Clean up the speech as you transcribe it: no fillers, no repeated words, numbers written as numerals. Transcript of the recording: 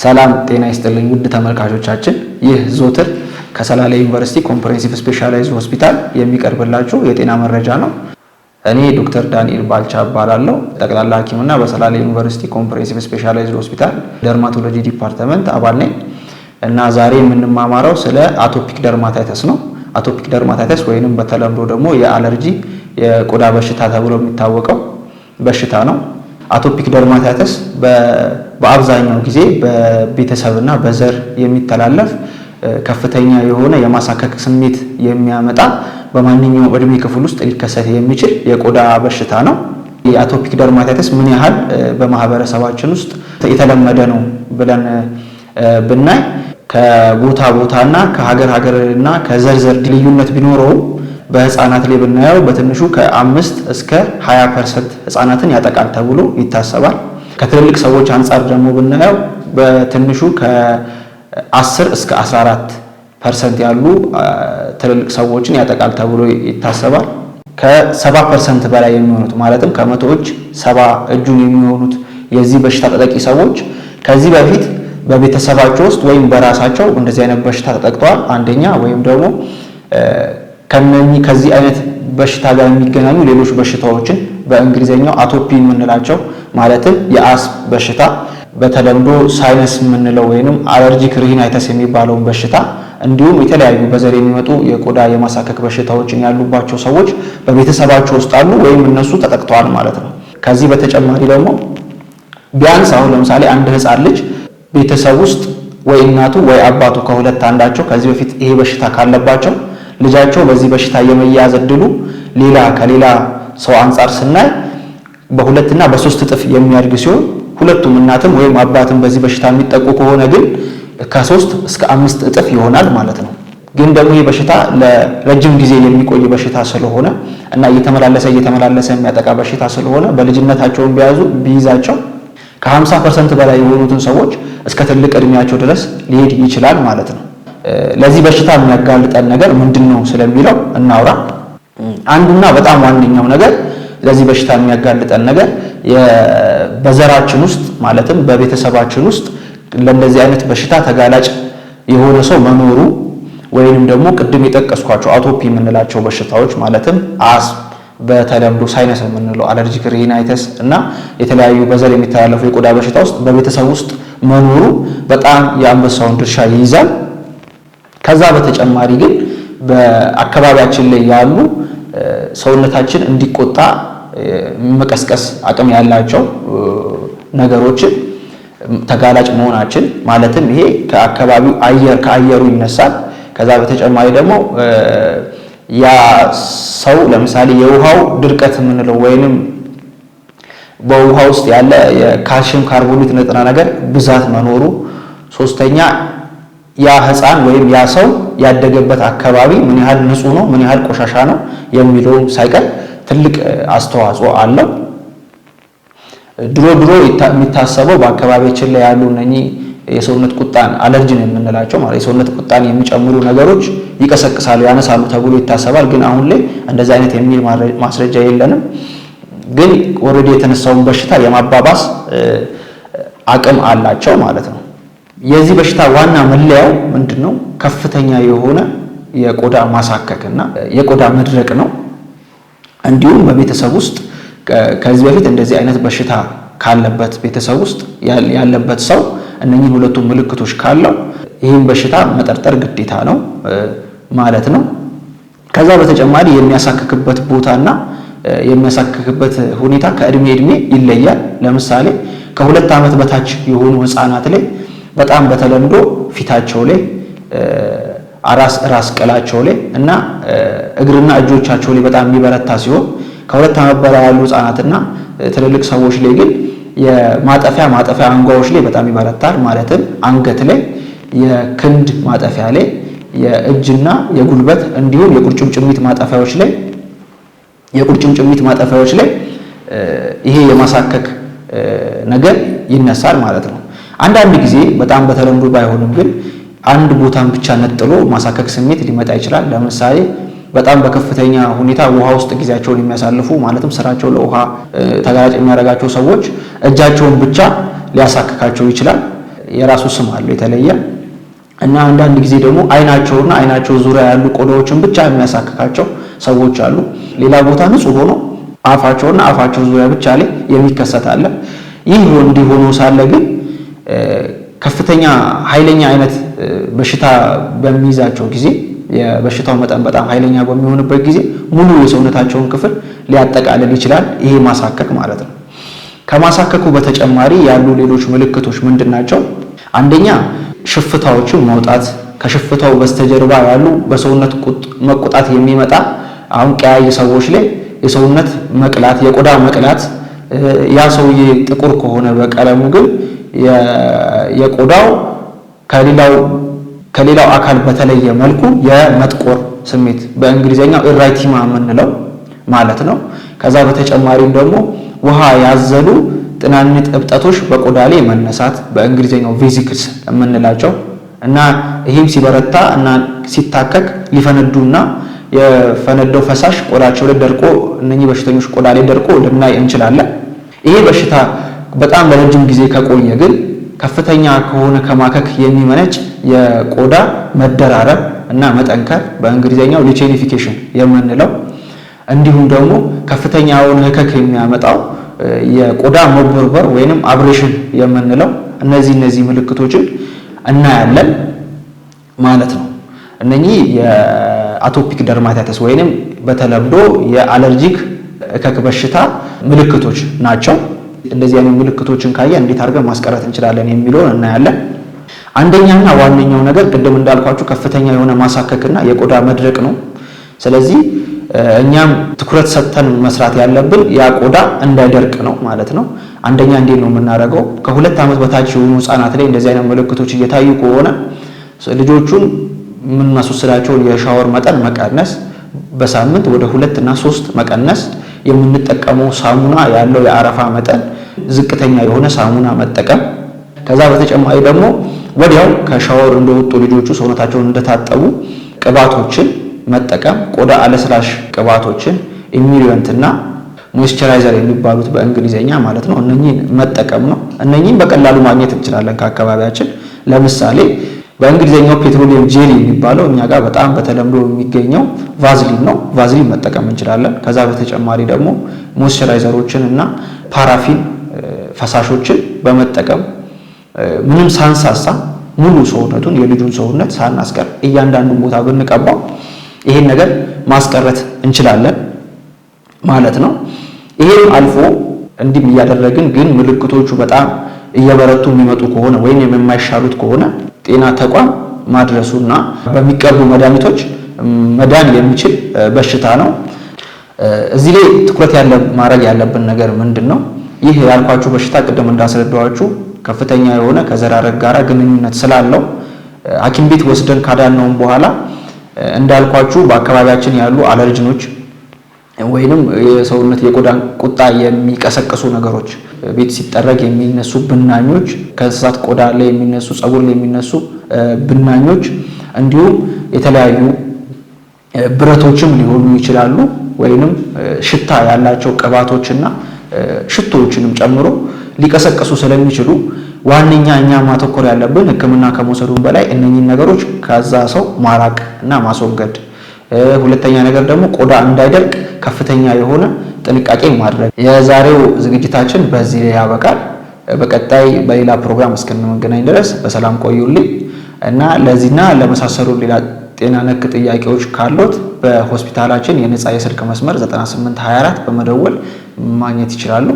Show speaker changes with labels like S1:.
S1: ሰላም ጤና ይስጥልኝ ውድ ተመልካቾቻችን፣ ይህ ዞትር ከሰላሌ ዩኒቨርሲቲ ኮምፕሬሄንሲቭ ስፔሻላይዝድ ሆስፒታል የሚቀርብላችሁ የጤና መረጃ ነው። እኔ ዶክተር ዳንኤል ባልቻ እባላለሁ። ጠቅላላ ሐኪምና በሰላሌ ዩኒቨርሲቲ ኮምፕሬሄንሲቭ ስፔሻላይዝድ ሆስፒታል ደርማቶሎጂ ዲፓርትመንት አባል ነኝ እና ዛሬ የምንማማረው ስለ አቶፒክ ደርማታይተስ ነው። አቶፒክ ደርማታይተስ ወይንም በተለምዶ ደግሞ የአለርጂ የቆዳ በሽታ ተብሎ የሚታወቀው በሽታ ነው። አቶፒክ ደርማታይተስ በአብዛኛው ጊዜ በቤተሰብና በዘር የሚተላለፍ ከፍተኛ የሆነ የማሳከክ ስሜት የሚያመጣ በማንኛውም እድሜ ክፍል ውስጥ ሊከሰት የሚችል የቆዳ በሽታ ነው። የአቶፒክ ደርማታይተስ ምን ያህል በማህበረሰባችን ውስጥ የተለመደ ነው ብለን ብናይ ከቦታ ቦታና ከሀገር ሀገርና ከዘር ልዩነት ቢኖረውም በህፃናት ላይ ብናየው በትንሹ ከ5 እስከ 20% ህፃናትን ያጠቃል ተብሎ ይታሰባል። ከትልልቅ ሰዎች አንፃር ደግሞ ብናየው በትንሹ ከ10 እስከ 14% ያሉ ትልልቅ ሰዎችን ያጠቃል ተብሎ ይታሰባል። ከ70% በላይ የሚሆኑት ማለትም ከመቶዎች 70 እጁን የሚሆኑት የዚህ በሽታ ተጠቂ ሰዎች ከዚህ በፊት በቤተሰባቸው ውስጥ ወይም በራሳቸው እንደዚህ አይነት በሽታ ተጠቅተዋል። አንደኛ ወይም ደግሞ ከዚህ አይነት በሽታ ጋር የሚገናኙ ሌሎች በሽታዎችን በእንግሊዘኛው አቶፒ የምንላቸው ማለትም የአስም በሽታ በተለምዶ ሳይነስ የምንለው ወይንም አለርጂክ ሪናይተስ የሚባለውን በሽታ እንዲሁም የተለያዩ በዘር የሚመጡ የቆዳ የማሳከክ በሽታዎችን ያሉባቸው ሰዎች በቤተሰባቸው ውስጥ አሉ ወይም እነሱ ተጠቅተዋል ማለት ነው። ከዚህ በተጨማሪ ደግሞ ቢያንስ አሁን ለምሳሌ አንድ ህፃን ልጅ ቤተሰብ ውስጥ ወይ እናቱ ወይ አባቱ ከሁለት አንዳቸው ከዚህ በፊት ይሄ በሽታ ካለባቸው ልጃቸው በዚህ በሽታ የመያዝ እድሉ ከሌላ ሰው አንፃር ስናይ በ2 እና በ3 እጥፍ የሚያድግ ሲሆን ሁለቱም እናትም ወይም አባትም በዚህ በሽታ የሚጠቁ ከሆነ ግን ከ3 እስከ 5 እጥፍ ይሆናል ማለት ነው። ግን ደግሞ ይህ በሽታ ለረጅም ጊዜ የሚቆይ በሽታ ስለሆነ እና እየተመላለሰ የሚያጠቃ በሽታ ስለሆነ በልጅነታቸውን ቢይዛቸው ከ50% በላይ የሆኑትን ሰዎች እስከ ትልቅ እድሜያቸው ድረስ ሊሄድ ይችላል ማለት ነው። ለዚህ በሽታ የሚያጋልጠን ነገር ምንድነው ስለሚለው እናውራ። አንዱና በጣም ዋነኛው ነገር ለዚህ በሽታ የሚያጋልጠን ነገር በዘራችን ውስጥ ማለትም በቤተሰባችን ውስጥ ለእንደዚህ አይነት በሽታ ተጋላጭ የሆነ ሰው መኖሩ ወይንም ደግሞ ቅድም የጠቀስኳቸው አቶፒ የምንላቸው በሽታዎች ማለትም አስም በተለምዶ ሳይነስ የምንለው አለርጂክ ሪናይተስ እና የተለያዩ በዘር የሚተላለፉ የቆዳ በሽታ ውስጥ በቤተሰብ ውስጥ መኖሩ በጣም የአንበሳውን ድርሻ ይይዛል። ከዛ በተጨማሪ ግን በአካባቢያችን ላይ ያሉ ሰውነታችን እንዲቆጣ መቀስቀስ አቅም ያላቸው ነገሮችን ተጋላጭ መሆናችን ማለትም ይሄ ከአካባቢው ከአየሩ ይነሳል። ከዛ በተጨማሪ ደግሞ ያ ሰው ለምሳሌ የውሃው ድርቀት የምንለው ወይንም በውሃ ውስጥ ያለ የካልሽየም ካርቦኔት ንጥረ ነገር ብዛት መኖሩ፣ ሶስተኛ ያ ህፃን ወይም ያ ሰው ያደገበት አካባቢ ምን ያህል ንጹህ ነው፣ ምን ያህል ቆሻሻ ነው የሚለው ሳይቀር ትልቅ አስተዋጽኦ አለው። ድሮ የሚታሰበው በአካባቢያችን ላይ ያሉ እነኚህ የሰውነት ቁጣን አለርጂን የምንላቸው ማለት የሰውነት ቁጣን የሚጨምሩ ነገሮች ይቀሰቅሳሉ፣ ያነሳሉ ተብሎ ይታሰባል። ግን አሁን ላይ እንደዚህ አይነት የሚል ማስረጃ የለንም። ግን ኦልሬዲ የተነሳውን በሽታ የማባባስ አቅም አላቸው ማለት ነው። የዚህ በሽታ ዋና መለያው ምንድነው? ከፍተኛ የሆነ የቆዳ ማሳከክና የቆዳ መድረቅ ነው። እንዲሁም በቤተሰብ ውስጥ ከዚህ በፊት እንደዚህ አይነት በሽታ ካለበት ቤተሰብ ውስጥ ያለበት ሰው እነኚህ ሁለቱ ምልክቶች ካለው ይህን በሽታ መጠርጠር ግዴታ ነው ማለት ነው። ከዛ በተጨማሪ የሚያሳክክበት ቦታና የሚያሳክክበት ሁኔታ ከእድሜ ይለያል። ለምሳሌ ከ2 ዓመት በታች የሆኑ ህፃናት ላይ በጣም በተለምዶ ፊታቸው ላይ ራስ ቅላቸው ላይ እና እግርና እጆቻቸው ላይ በጣም የሚበረታ ሲሆን ከ2 ዓመት በላይ ያሉ ህፃናትና ትልልቅ ሰዎች ላይ ግን የማጠፊያ አንጓዎች ላይ በጣም ይበረታል። ማለትም አንገት ላይ፣ የክንድ ማጠፊያ ላይ፣ የእጅና የጉልበት እንዲሁም የቁርጭምጭሚት ማጠፊያዎች ላይ ይሄ የማሳከክ ነገር ይነሳል ማለት ነው። አንዳንድ ጊዜ በጣም በተለምዶ ባይሆንም ግን አንድ ቦታን ብቻ ነጥሎ ማሳከክ ስሜት ሊመጣ ይችላል። ለምሳሌ በጣም በከፍተኛ ሁኔታ ውሃ ውስጥ ጊዜያቸውን የሚያሳልፉ ማለትም ስራቸው ለውሃ ተጋላጭ የሚያደርጋቸው ሰዎች እጃቸውን ብቻ ሊያሳክካቸው ይችላል። የራሱ ስም አለው የተለየ እና አንዳንድ ጊዜ ደግሞ አይናቸው ዙሪያ ያሉ ቆዳዎችን ብቻ የሚያሳክካቸው ሰዎች አሉ። ሌላ ቦታ ንጹህ ሆኖ አፋቸው ዙሪያ ብቻ ላይ የሚከሰት አለ። ይህ እንዲሆኑ ሳለ ግን ከፍተኛ ኃይለኛ አይነት በሽታ በሚይዛቸው ጊዜ የበሽታው መጠን በጣም ኃይለኛ በሚሆንበት ጊዜ ሙሉ የሰውነታቸውን ክፍል ሊያጠቃልል ይችላል። ይሄ ማሳከክ ማለት ነው። ከማሳከኩ በተጨማሪ ያሉ ሌሎች ምልክቶች ምንድናቸው? አንደኛ ሽፍታዎችን መውጣት፣ ከሽፍታው በስተጀርባ ያሉ በሰውነት መቆጣት የሚመጣ አሁን ቀያይ ሰዎች ላይ የሰውነት መቅላት፣ የቆዳ መቅላት፣ ያ ሰውዬ ጥቁር ከሆነ በቀለሙ ግን የቆዳው ከሌላው አካል በተለየ መልኩ የመጥቆር ስሜት በእንግሊዘኛው ኢራይቲማ የምንለው ማለት ነው። ከዛ በተጨማሪም ደግሞ ውሃ ያዘሉ ጥናንት እብጠቶች በቆዳ ላይ መነሳት በእንግሊዘኛው ቬሲክልስ የምንላቸው እና ይህም ሲበረታ እና ሲታከክ ሊፈነዱና የፈነደው ፈሳሽ ቆዳቸው ላይ ደርቆ እነኚህ በሽተኞች ቆዳ ላይ ደርቆ ልናይ እንችላለን። ይሄ በሽታ በጣም ለረጅም ጊዜ ከቆየ ግን ከፍተኛ ከሆነ ከማከክ የሚመነጭ የቆዳ መደራረብ እና መጠንከር በእንግሊዘኛው ሊቼኒፊኬሽን የምንለው እንዲሁም ደግሞ ከፍተኛውን ህከክ የሚያመጣው የቆዳ መቦርቦር ወይንም አብሬሽን የምንለው እነዚህ ምልክቶችን እናያለን ማለት ነው። እነኚህ የአቶፒክ ደርማታይተስ ወይንም በተለምዶ የአለርጂክ ህከክ በሽታ ምልክቶች ናቸው። እንደዚህ አይነት ምልክቶችን ካየ እንዴት አድርገን ማስቀረት እንችላለን የሚለውን እናያለን። አንደኛና ዋነኛው ነገር ቅድም እንዳልኳችሁ ከፍተኛ የሆነ ማሳከክና የቆዳ መድረቅ ነው። ስለዚህ እኛም ትኩረት ሰጥተን መስራት ያለብን ያ ቆዳ እንዳይደርቅ ነው ማለት ነው። አንደኛ እንዴት ነው የምናደርገው? ከ2 ዓመት በታች የሆኑ ህጻናት ላይ እንደዚህ አይነት ምልክቶች እየታዩ ከሆነ ልጆቹን የምናስወስዳቸውን የሻወር መጠን መቀነስ፣ በሳምንት ወደ 2 እና 3 መቀነስ፣ የምንጠቀመው ሳሙና ያለው የአረፋ መጠን ዝቅተኛ የሆነ ሳሙና መጠቀም። ከዛ በተጨማሪ ደግሞ ወዲያው ከሻወር እንደወጡ ልጆቹ ሰውነታቸውን እንደታጠቡ ቅባቶችን መጠቀም፣ ቆዳ አለስላሽ ቅባቶችን ኢሚሊየንት እና ሞይስቸራይዘር የሚባሉት በእንግሊዘኛ ማለት ነው። እነኚህን መጠቀም ነው። እነኚህን በቀላሉ ማግኘት እንችላለን ከአካባቢያችን። ለምሳሌ በእንግሊዘኛው ፔትሮሊየም ጄሊ የሚባለው እኛ ጋር በጣም በተለምዶ የሚገኘው ቫዝሊን ነው። ቫዝሊን መጠቀም እንችላለን። ከዛ በተጨማሪ ደግሞ ሞይስቸራይዘሮችን እና ፓራፊን ፈሳሾችን በመጠቀም ምንም ሳንሳሳ ሙሉ ሰውነቱን የልጁን ሰውነት ሳናስቀር እያንዳንዱን ቦታ ብንቀባው ይሄን ነገር ማስቀረት እንችላለን ማለት ነው። ይሄም አልፎ እንዲህ እያደረግን ግን ምልክቶቹ በጣም እየበረቱ የሚመጡ ከሆነ ወይም የማይሻሉት ከሆነ ጤና ተቋም ማድረሱና በሚቀርቡ መድኃኒቶች መዳን የሚችል በሽታ ነው። እዚህ ላይ ትኩረት ማድረግ ያለብን ነገር ምንድን ነው? ይህ ያልኳችሁ በሽታ ቅድም እንዳስረዳኋችሁ ከፍተኛ የሆነ ከዘር ሐረግ ጋር ግንኙነት ስላለው ሐኪም ቤት ወስደን ካዳነውም በኋላ እንዳልኳችሁ በአካባቢያችን ያሉ አለርጂኖች ወይንም የሰውነት የቆዳን ቁጣ የሚቀሰቅሱ ነገሮች፣ ቤት ሲጠረግ የሚነሱ ብናኞች፣ ከእንስሳት ቆዳ ላይ የሚነሱ ፀጉር ላይ የሚነሱ ብናኞች፣ እንዲሁም የተለያዩ ብረቶችም ሊሆኑ ይችላሉ ወይንም ሽታ ያላቸው ቅባቶችና ሽቶዎችንም ጨምሮ ሊቀሰቅሱ ስለሚችሉ ዋነኛ እኛ ማተኮር ያለብን ሕክምና ከመውሰዱም በላይ እነኚህን ነገሮች ከዛ ሰው ማራቅ እና ማስወገድ። ሁለተኛ ነገር ደግሞ ቆዳ እንዳይደርቅ ከፍተኛ የሆነ ጥንቃቄ ማድረግ። የዛሬው ዝግጅታችን በዚህ ላይ ያበቃል። በቀጣይ በሌላ ፕሮግራም እስከምንገናኝ ድረስ በሰላም ቆዩልኝ እና ለዚህና ለመሳሰሉ ሌላ ጤና ነክ ጥያቄዎች ካሉት በሆስፒታላችን የነፃ የስልክ መስመር 9824 በመደወል ማግኘት ይችላሉ።